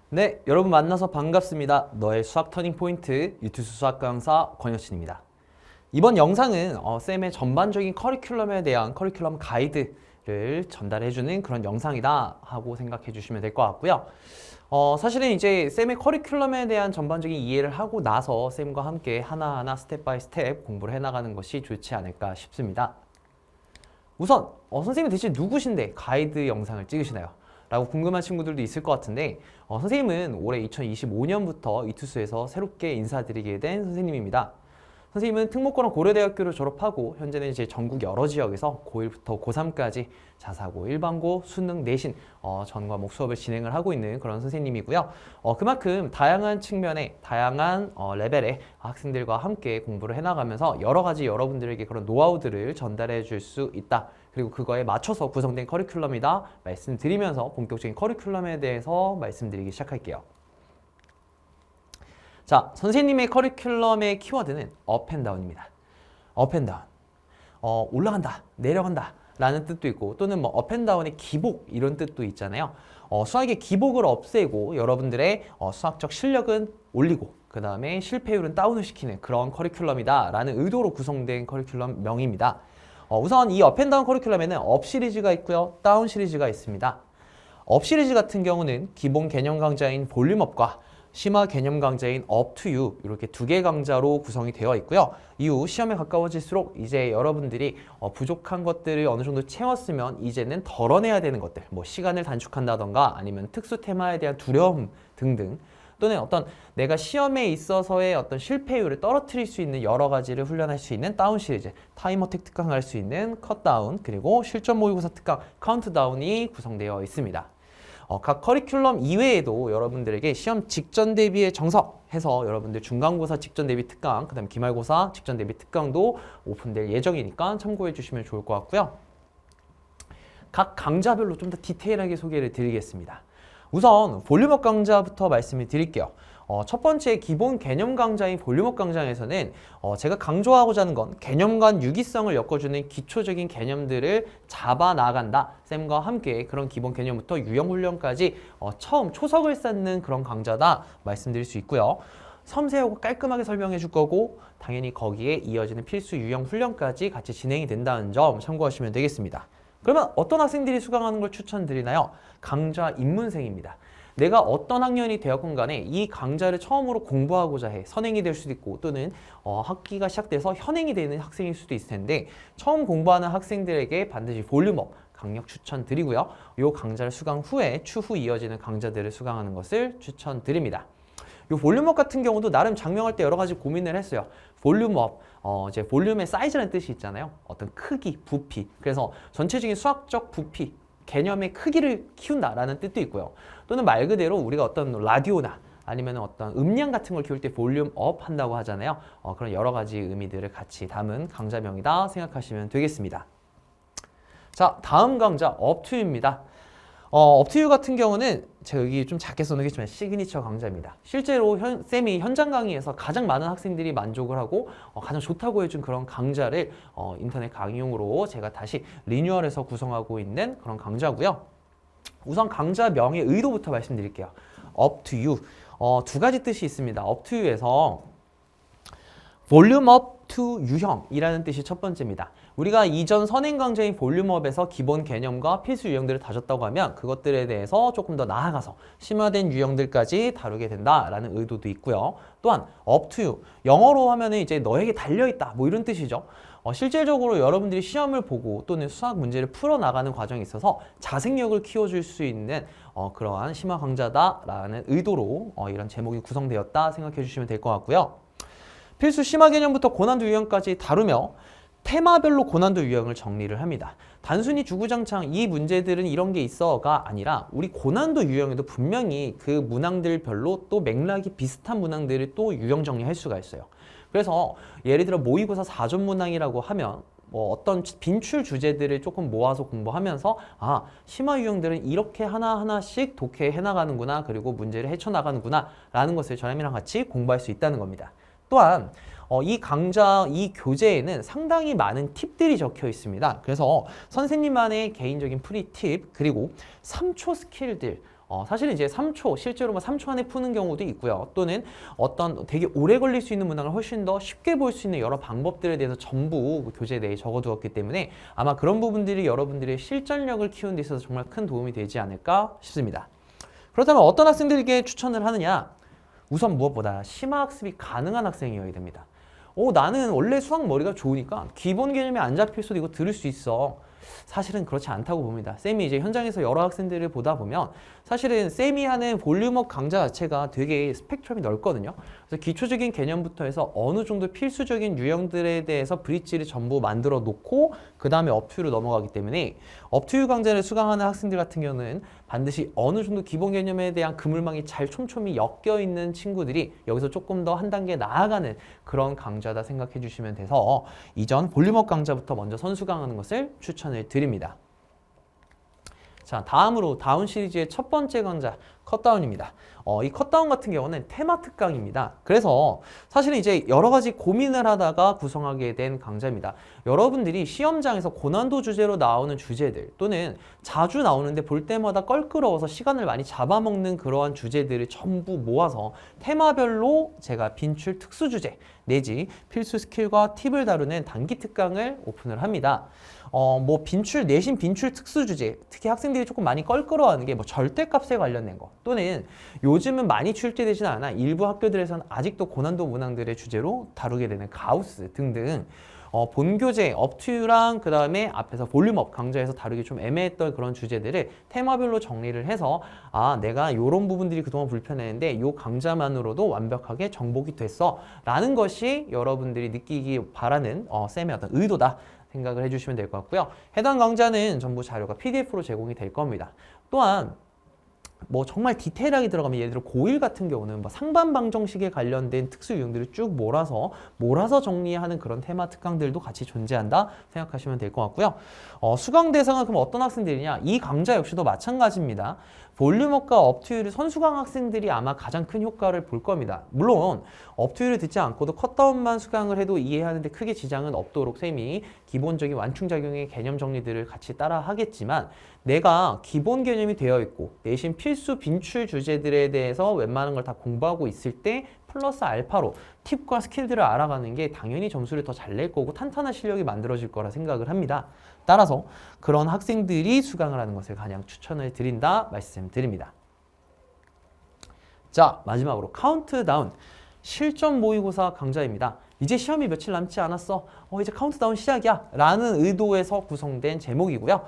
네, 여러분 만나서 반갑습니다. 너의 수학 터닝포인트 유튜브 수학 강사 권혁진입니다. 이번 영상은 쌤의 전반적인 커리큘럼에 대한 커리큘럼 가이드를 전달해주는 그런 영상이다 하고 생각해 주시면 될 것 같고요. 사실은 이제 쌤의 커리큘럼에 대한 전반적인 이해를 하고 나서 쌤과 함께 하나하나 스텝 바이 스텝 공부를 해나가는 것이 좋지 않을까 싶습니다. 우선 선생님은 대체 누구신데 가이드 영상을 찍으시나요? 라고 궁금한 친구들도 있을 것 같은데 선생님은 올해 2025년부터 이투스에서 새롭게 인사드리게 된 선생님입니다. 선생님은 특목고랑 고려대학교를 졸업하고 현재는 이제 전국 여러 지역에서 고1부터 고3까지 자사고, 일반고, 수능, 내신 전과목 수업을 진행을 하고 있는 그런 선생님이고요. 그만큼 다양한 측면의 다양한 레벨의 학생들과 함께 공부를 해나가면서 여러 가지 여러분들에게 그런 노하우들을 전달해 줄 수 있다. 그리고 그거에 맞춰서 구성된 커리큘럼이다 말씀드리면서 본격적인 커리큘럼에 대해서 말씀드리기 시작할게요. 자, 선생님의 커리큘럼의 키워드는 업앤다운입니다. 업앤다운. 올라간다, 내려간다 라는 뜻도 있고 또는 뭐 업앤다운의 기복 이런 뜻도 있잖아요. 수학의 기복을 없애고 여러분들의 수학적 실력은 올리고 그 다음에 실패율은 다운을 시키는 그런 커리큘럼이다 라는 의도로 구성된 커리큘럼 명입니다. 우선 이 업앤다운 커리큘럼에는 업 시리즈가 있고요, 다운 시리즈가 있습니다. 업 시리즈 같은 경우는 기본 개념 강좌인 볼륨업과 심화 개념 강좌인 up to you 이렇게 두 개 강좌로 구성이 되어 있고요. 이후 시험에 가까워질수록 이제 여러분들이 부족한 것들을 어느 정도 채웠으면 이제는 덜어내야 되는 것들, 뭐 시간을 단축한다던가 아니면 특수 테마에 대한 두려움 등등 또는 어떤 내가 시험에 있어서의 어떤 실패율을 떨어뜨릴 수 있는 여러 가지를 훈련할 수 있는 다운 시리즈, 타임 어택 특강 할 수 있는 컷다운, 그리고 실전 모의고사 특강 카운트다운이 구성되어 있습니다. 각 커리큘럼 이외에도 여러분들에게 시험 직전 대비의 정석 해서 여러분들 중간고사 직전 대비 특강, 그 다음 기말고사 직전 대비 특강도 오픈될 예정이니까 참고해 주시면 좋을 것 같고요. 각 강좌별로 좀 더 디테일하게 소개를 드리겠습니다. 우선 볼륨업 강좌부터 말씀을 드릴게요. 첫 번째 기본 개념 강좌인 볼륨업 강좌에서는 제가 강조하고자 하는 건 개념 간 유기성을 엮어주는 기초적인 개념들을 잡아 나간다. 쌤과 함께 그런 기본 개념부터 유형 훈련까지 처음 초석을 쌓는 그런 강좌다 말씀드릴 수 있고요. 섬세하고 깔끔하게 설명해 줄 거고 당연히 거기에 이어지는 필수 유형 훈련까지 같이 진행이 된다는 점 참고하시면 되겠습니다. 그러면 어떤 학생들이 수강하는 걸 추천드리나요? 강좌 입문생입니다. 내가 어떤 학년이 되었건 간에 이 강좌를 처음으로 공부하고자 해 선행이 될 수도 있고 또는 학기가 시작돼서 현행이 되는 학생일 수도 있을 텐데 처음 공부하는 학생들에게 반드시 볼륨업 강력 추천드리고요. 이 강좌를 수강 후에 추후 이어지는 강좌들을 수강하는 것을 추천드립니다. 이 볼륨업 같은 경우도 나름 장명할 때 여러 가지 고민을 했어요. 볼륨업, 이제 볼륨의 사이즈라는 뜻이 있잖아요. 어떤 크기, 부피. 그래서 전체적인 수학적 부피, 개념의 크기를 키운다라는 뜻도 있고요. 또는 말 그대로 우리가 어떤 라디오나 아니면 어떤 음량 같은 걸 키울 때 볼륨업 한다고 하잖아요. 그런 여러 가지 의미들을 같이 담은 강좌명이다 생각하시면 되겠습니다. 자, 다음 강좌 업투유입니다. 업투유 같은 경우는 제가 여기 좀 작게 써놓겠지만 시그니처 강좌입니다. 실제로 쌤이 현장 강의에서 가장 많은 학생들이 만족을 하고 가장 좋다고 해준 그런 강좌를 인터넷 강의용으로 제가 다시 리뉴얼해서 구성하고 있는 그런 강좌고요. 우선 강좌명의 의도부터 말씀드릴게요. up to you. 두 가지 뜻이 있습니다. up to you에서 볼륨 업 투 유형이라는 뜻이 첫 번째입니다. 우리가 이전 선행 강좌인 볼륨업에서 기본 개념과 필수 유형들을 다졌다고 하면 그것들에 대해서 조금 더 나아가서 심화된 유형들까지 다루게 된다라는 의도도 있고요. 또한 up to you, 영어로 하면은 이제 너에게 달려있다 뭐 이런 뜻이죠. 실질적으로 여러분들이 시험을 보고 또는 수학 문제를 풀어나가는 과정에 있어서 자생력을 키워줄 수 있는 그러한 심화 강좌다라는 의도로 이런 제목이 구성되었다 생각해 주시면 될 것 같고요. 필수 심화 개념부터 고난도 유형까지 다루며 테마별로 고난도 유형을 정리를 합니다. 단순히 주구장창 이 문제들은 이런 게 있어가 아니라 우리 고난도 유형에도 분명히 그 문항들별로 또 맥락이 비슷한 문항들을 또 유형 정리할 수가 있어요. 그래서 예를 들어 모의고사 4점 문항이라고 하면 뭐 어떤 빈출 주제들을 조금 모아서 공부하면서 심화 유형들은 이렇게 하나하나씩 독해해 나가는구나, 그리고 문제를 헤쳐나가는구나 라는 것을 저님이랑 같이 공부할 수 있다는 겁니다. 또한 이 강좌, 이 교재에는 상당히 많은 팁들이 적혀 있습니다. 그래서 선생님만의 개인적인 프리 팁, 그리고 3초 스킬들, 사실은 이제 3초, 실제로 뭐 3초 안에 푸는 경우도 있고요. 또는 어떤 되게 오래 걸릴 수 있는 문항을 훨씬 더 쉽게 볼 수 있는 여러 방법들에 대해서 전부 교재 내에 적어두었기 때문에 아마 그런 부분들이 여러분들의 실전력을 키우는 데 있어서 정말 큰 도움이 되지 않을까 싶습니다. 그렇다면 어떤 학생들에게 추천을 하느냐? 우선 무엇보다 심화학습이 가능한 학생이어야 됩니다. 나는 원래 수학 머리가 좋으니까 기본 개념이 안 잡힐 수도 이거 들을 수 있어. 사실은 그렇지 않다고 봅니다. 쌤이 이제 현장에서 여러 학생들을 보다 보면 사실은 쌤이 하는 볼륨업 강좌 자체가 되게 스펙트럼이 넓거든요. 그래서 기초적인 개념부터 해서 어느 정도 필수적인 유형들에 대해서 브릿지를 전부 만들어 놓고 그 다음에 업투로 넘어가기 때문에 업투 강좌를 수강하는 학생들 같은 경우는 반드시 어느 정도 기본 개념에 대한 그물망이 잘 촘촘히 엮여 있는 친구들이 여기서 조금 더 한 단계 나아가는 그런 강좌다 생각해 주시면 돼서 이전 볼륨업 강좌부터 먼저 선수강하는 것을 추천을 드립니다. 자, 다음으로 다운 시리즈의 첫 번째 강좌 컷다운입니다. 이 컷다운 같은 경우는 테마 특강입니다. 그래서 사실은 이제 여러 가지 고민을 하다가 구성하게 된 강좌입니다. 여러분들이 시험장에서 고난도 주제로 나오는 주제들 또는 자주 나오는데 볼 때마다 껄끄러워서 시간을 많이 잡아먹는 그러한 주제들을 전부 모아서 테마별로 제가 빈출 특수 주제 내지 필수 스킬과 팁을 다루는 단기 특강을 오픈을 합니다. 뭐 내신 빈출 특수 주제, 특히 학생들이 조금 많이 껄끄러워하는 게 뭐 절대값에 관련된 거 또는 요즘은 많이 출제되지는 않아 일부 학교들에서는 아직도 고난도 문항들의 주제로 다루게 되는 가우스 등등 본교재 업투랑 그 다음에 앞에서 볼륨업 강좌에서 다루기 좀 애매했던 그런 주제들을 테마별로 정리를 해서 내가 요런 부분들이 그동안 불편했는데 요 강좌만으로도 완벽하게 정복이 됐어 라는 것이 여러분들이 느끼기 바라는 쌤의 어떤 의도다 생각을 해주시면 될 것 같고요. 해당 강좌는 전부 자료가 PDF로 제공이 될 겁니다. 또한 뭐 정말 디테일하게 들어가면 예를 들어 고1 같은 경우는 뭐 상반 방정식에 관련된 특수 유형들을 쭉 몰아서 정리하는 그런 테마 특강들도 같이 존재한다 생각하시면 될 것 같고요. 수강 대상은 그럼 어떤 학생들이냐? 이 강좌 역시도 마찬가지입니다. 볼륨업과 업투율을 선수강 학생들이 아마 가장 큰 효과를 볼 겁니다. 물론 업투율을 듣지 않고도 컷다운만 수강을 해도 이해하는데 크게 지장은 없도록 쌤이 기본적인 완충작용의 개념 정리들을 같이 따라 하겠지만 내가 기본 개념이 되어 있고 내신 필수 빈출 주제들에 대해서 웬만한 걸 다 공부하고 있을 때 플러스 알파로 팁과 스킬들을 알아가는 게 당연히 점수를 더 잘 낼 거고 탄탄한 실력이 만들어질 거라 생각을 합니다. 따라서 그런 학생들이 수강을 하는 것을 가장 추천을 드린다 말씀드립니다. 자, 마지막으로 카운트다운 실전 모의고사 강좌입니다. 이제 시험이 며칠 남지 않았어. 이제 카운트다운 시작이야 라는 의도에서 구성된 제목이고요.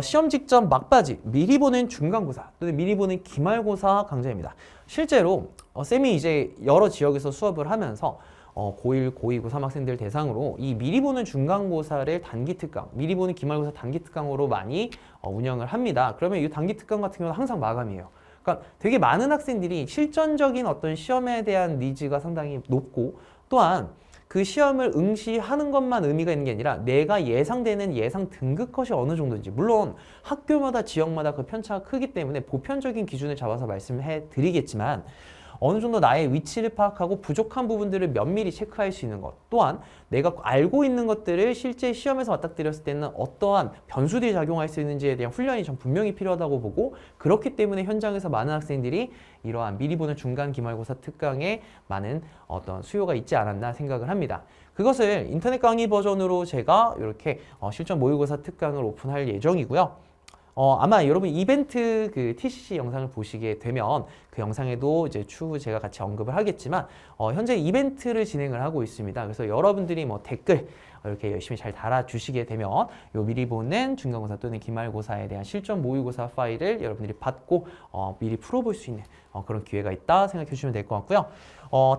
시험 직전 막바지 미리 보는 중간고사 또는 미리 보는 기말고사 강좌입니다. 실제로 쌤이 이제 여러 지역에서 수업을 하면서 고1, 고2, 고3 학생들 대상으로 이 미리 보는 중간고사를 단기 특강, 미리 보는 기말고사 단기 특강으로 많이 운영을 합니다. 그러면 이 단기 특강 같은 경우는 항상 마감이에요. 그러니까 되게 많은 학생들이 실전적인 어떤 시험에 대한 니즈가 상당히 높고 또한 그 시험을 응시하는 것만 의미가 있는 게 아니라 내가 예상되는 예상 등급 컷이 어느 정도인지 물론 학교마다 지역마다 그 편차가 크기 때문에 보편적인 기준을 잡아서 말씀해 드리겠지만 어느 정도 나의 위치를 파악하고 부족한 부분들을 면밀히 체크할 수 있는 것 또한 내가 알고 있는 것들을 실제 시험에서 맞닥뜨렸을 때는 어떠한 변수들이 작용할 수 있는지에 대한 훈련이 전 분명히 필요하다고 보고 그렇기 때문에 현장에서 많은 학생들이 이러한 미리 보는 중간 기말고사 특강에 많은 어떤 수요가 있지 않았나 생각을 합니다. 그것을 인터넷 강의 버전으로 제가 이렇게 실전 모의고사 특강을 오픈할 예정이고요. 아마 여러분 이벤트 그 TCC 영상을 보시게 되면 그 영상에도 이제 추후 제가 같이 언급을 하겠지만 현재 이벤트를 진행을 하고 있습니다. 그래서 여러분들이 뭐 댓글 이렇게 열심히 잘 달아주시게 되면 요 미리 보는 중간고사 또는 기말고사에 대한 실전 모의고사 파일을 여러분들이 받고 미리 풀어볼 수 있는 그런 기회가 있다 생각해 주시면 될 것 같고요.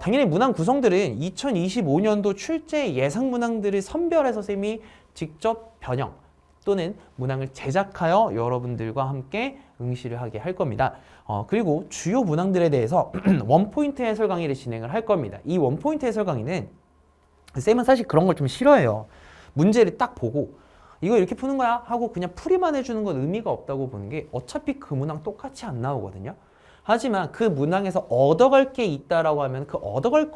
당연히 문항 구성들은 2025년도 출제 예상 문항들을 선별해서 쌤이 직접 변형 또는 문항을 제작하여 여러분들과 함께 응시를 하게 할 겁니다. 그리고 주요 문항들에 대해서 원포인트 해설 강의를 진행을 할 겁니다. 이 원포인트 해설 강의는 쌤은 사실 그런 걸 좀 싫어해요. 문제를 딱 보고 이거 이렇게 푸는 거야 하고 그냥 풀이만 해주는 건 의미가 없다고 보는 게 어차피 그 문항 똑같이 안 나오거든요. 하지만 그 문항에서 얻어갈 게 있다라고 하면 그 얻어갈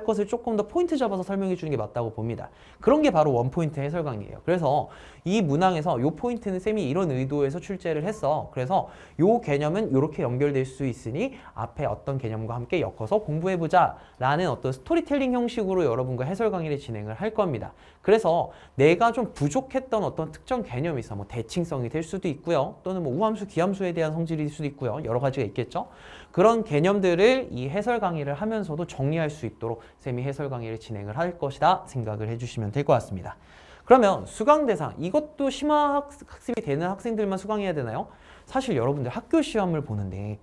것을 조금 더 포인트 잡아서 설명해 주는 게 맞다고 봅니다. 그런 게 바로 원포인트 해설 강의예요. 그래서 이 문항에서 요 포인트는 쌤이 이런 의도에서 출제를 했어. 그래서 요 개념은 이렇게 연결될 수 있으니 앞에 어떤 개념과 함께 엮어서 공부해보자 라는 어떤 스토리텔링 형식으로 여러분과 해설 강의를 진행을 할 겁니다. 그래서 내가 좀 부족했던 어떤 특정 개념이 있어. 뭐 대칭성이 될 수도 있고요. 또는 뭐 우함수, 기함수에 대한 성질일 수도 있고요. 여러 가지가 있겠죠. 그런 개념들을 이 해설 강의를 하면서도 정리할 수 있도록 쌤이 해설 강의를 진행을 할 것이다 생각을 해주시면 될 것 같습니다. 그러면 수강 대상, 이것도 심화 학습이 되는 학생들만 수강해야 되나요? 사실 여러분들 학교 시험을 보는데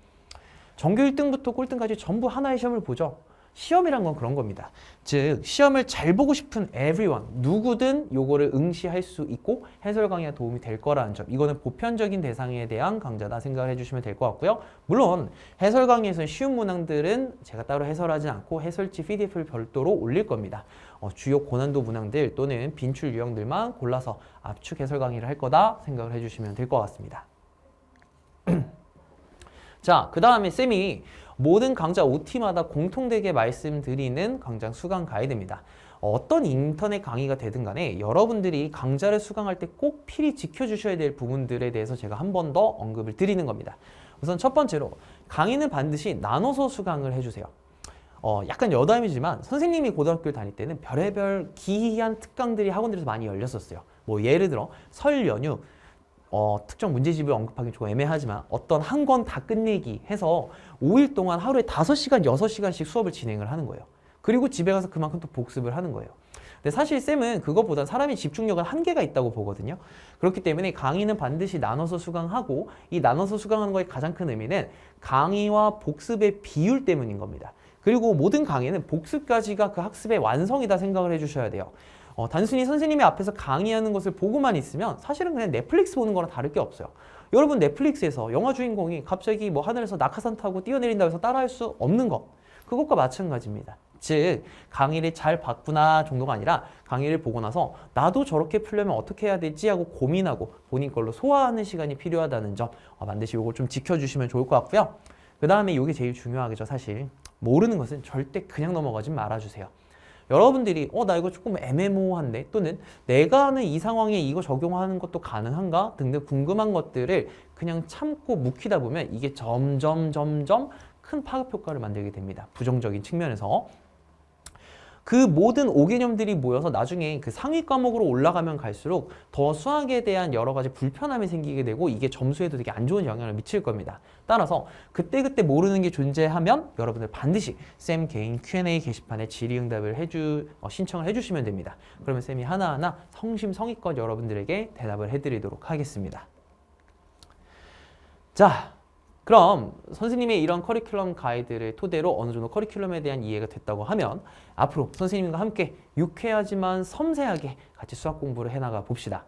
전교 1등부터 꼴등까지 전부 하나의 시험을 보죠. 시험이란 건 그런 겁니다. 즉 시험을 잘 보고 싶은 everyone, 누구든 요거를 응시할 수 있고 해설 강의가 도움이 될 거라는 점, 이거는 보편적인 대상에 대한 강좌다 생각을 해주시면 될 것 같고요. 물론 해설 강의에서는 쉬운 문항들은 제가 따로 해설하지 않고 해설지 PDF를 별도로 올릴 겁니다. 주요 고난도 문항들 또는 빈출 유형들만 골라서 압축 해설 강의를 할 거다 생각을 해주시면 될 것 같습니다. 자, 그 다음에 쌤이 모든 강좌 OT마다 공통되게 말씀드리는 강좌 수강 가이드입니다. 어떤 인터넷 강의가 되든 간에 여러분들이 강좌를 수강할 때 꼭 필히 지켜주셔야 될 부분들에 대해서 제가 한 번 더 언급을 드리는 겁니다. 우선 첫 번째로 강의는 반드시 나눠서 수강을 해주세요. 약간 여담이지만 선생님이 고등학교를 다닐 때는 별의별 기이한 특강들이 학원들에서 많이 열렸었어요. 뭐 예를 들어 설 연휴 특정 문제집을 언급하기 조금 애매하지만 어떤 한 권 다 끝내기 해서 5일 동안 하루에 5시간, 6시간씩 수업을 진행을 하는 거예요. 그리고 집에 가서 그만큼 또 복습을 하는 거예요. 근데 사실 쌤은 그것보다 사람의 집중력은 한계가 있다고 보거든요. 그렇기 때문에 강의는 반드시 나눠서 수강하고 이 나눠서 수강하는 거의 가장 큰 의미는 강의와 복습의 비율 때문인 겁니다. 그리고 모든 강의는 복습까지가 그 학습의 완성이다 생각을 해주셔야 돼요. 단순히 선생님이 앞에서 강의하는 것을 보고만 있으면 사실은 그냥 넷플릭스 보는 거랑 다를 게 없어요. 여러분 넷플릭스에서 영화 주인공이 갑자기 뭐 하늘에서 낙하산 타고 뛰어내린다고 해서 따라할 수 없는 것, 그것과 마찬가지입니다. 즉 강의를 잘 봤구나 정도가 아니라 강의를 보고 나서 나도 저렇게 풀려면 어떻게 해야 되지 하고 고민하고 본인 걸로 소화하는 시간이 필요하다는 점 반드시 이걸 좀 지켜주시면 좋을 것 같고요. 그 다음에 이게 제일 중요하겠죠. 사실 모르는 것은 절대 그냥 넘어가지 말아주세요. 여러분들이 나 이거 조금 애매모호한데 또는 내가 하는 이 상황에 이거 적용하는 것도 가능한가 등등 궁금한 것들을 그냥 참고 묵히다 보면 이게 점점 큰 파급 효과를 만들게 됩니다. 부정적인 측면에서. 그 모든 5개념들이 모여서 나중에 그 상위 과목으로 올라가면 갈수록 더 수학에 대한 여러 가지 불편함이 생기게 되고 이게 점수에도 되게 안 좋은 영향을 미칠 겁니다. 따라서 그때그때 모르는 게 존재하면 여러분들 반드시 쌤 개인 Q&A 게시판에 질의응답을 신청을 해주시면 됩니다. 그러면 쌤이 하나하나 성심성의껏 여러분들에게 대답을 해드리도록 하겠습니다. 자, 그럼 선생님의 이런 커리큘럼 가이드를 토대로 어느 정도 커리큘럼에 대한 이해가 됐다고 하면 앞으로 선생님과 함께 유쾌하지만 섬세하게 같이 수학 공부를 해나가 봅시다.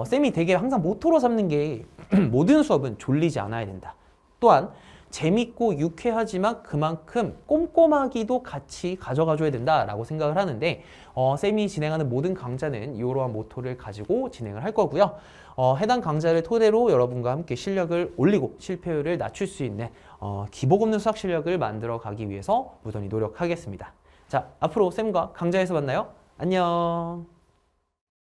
쌤이 되게 항상 모토로 삼는 게 모든 수업은 졸리지 않아야 된다. 또한 재밌고 유쾌하지만 그만큼 꼼꼼하기도 같이 가져가줘야 된다라고 생각을 하는데 쌤이 진행하는 모든 강좌는 이러한 모토를 가지고 진행을 할 거고요. 해당 강좌를 토대로 여러분과 함께 실력을 올리고 실패율을 낮출 수 있는 기복 없는 수학 실력을 만들어 가기 위해서 무던히 노력하겠습니다. 자, 앞으로 쌤과 강좌에서 만나요. 안녕.